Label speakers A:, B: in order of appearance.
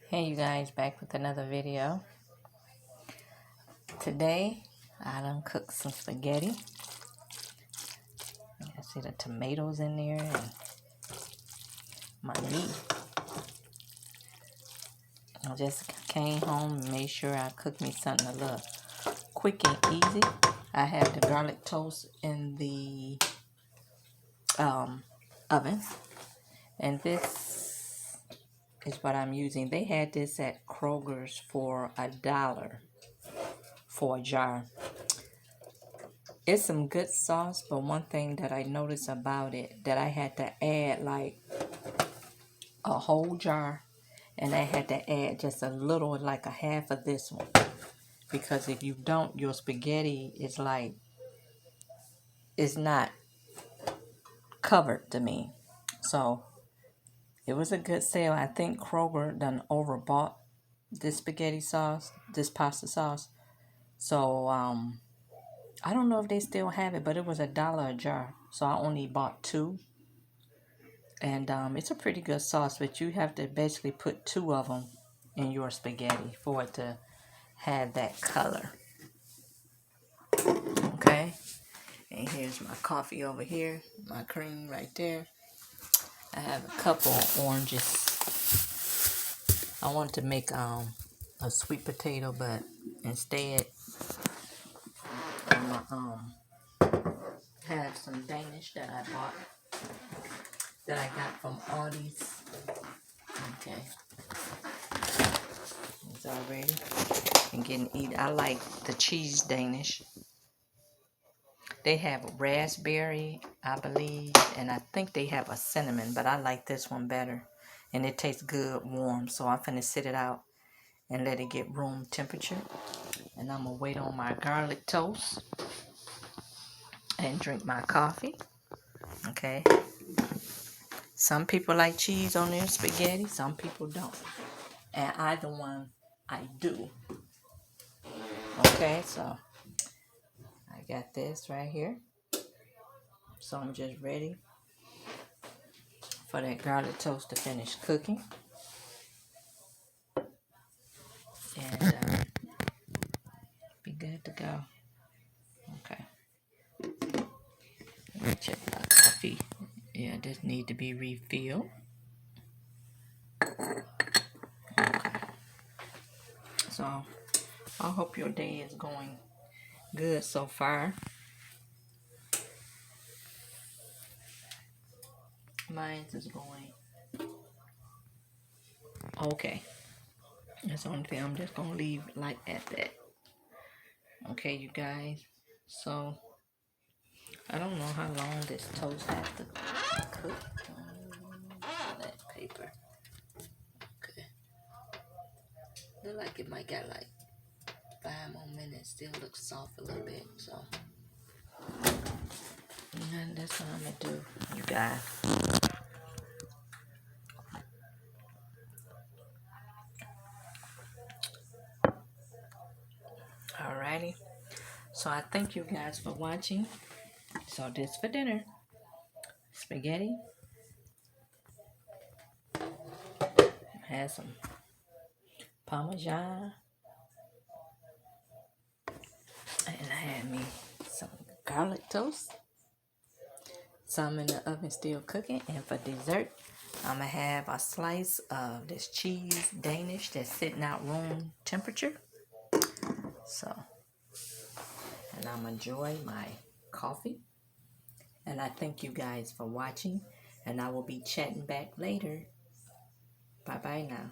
A: Hey you guys, back with another video. Today I done cooked some spaghetti. I see the tomatoes in there and my meat. I just came home and made sure I cooked me something a little quick and easy. I have the garlic toast in the oven, and this is what I'm using. They had this at Kroger's for $1 for a jar. It's some good sauce, but one thing that I noticed about it, that I had to add like a whole jar, and I had to add just a little, like a half of this one, because if you don't, your spaghetti is like, it's not covered to me. So it was a good sale. I think Kroger done overbought this spaghetti sauce, this pasta sauce. So I don't know if they still have it, but it was $1 a jar. So I only bought two. And it's a pretty good sauce, but you have to basically put two of them in your spaghetti for it to have that color. Okay? And here's my coffee over here, my cream right there. I have a couple oranges. I wanted to make a sweet potato, but instead I'm gonna have some Danish that I bought, that I got from Aldi's. Okay. It's all ready and getting eat. I like the cheese Danish. They have raspberry, I believe, and I think they have a cinnamon, but I like this one better. And it tastes good warm, so I'm finna sit it out and let it get room temperature. And I'm gonna wait on my garlic toast and drink my coffee. Okay. Some people like cheese on their spaghetti, some people don't. And either one I do. Okay, so I got this right here. So I'm just ready for that garlic toast to finish cooking. And be good to go. Okay. Let me check my coffee. Yeah, this need to be refilled. Okay. So I hope your day is going good so far. Mine is going okay. That's the only thing. I'm just gonna leave like at that. Okay, you guys. So I don't know how long this toast has to cook. That paper. Okay. Look like it might got like 5 more minutes. Still looks soft a little bit. So and that's what I'm gonna do, you guys. Alrighty. So I thank you guys for watching. So this for dinner. Spaghetti. Had some Parmesan. And I had me some garlic toast. Some in the oven still cooking. And for dessert, I'm going to have a slice of this cheese Danish that's sitting out room temperature. So, and I'm enjoying my coffee. And I thank you guys for watching. And I will be chatting back later. Bye-bye now.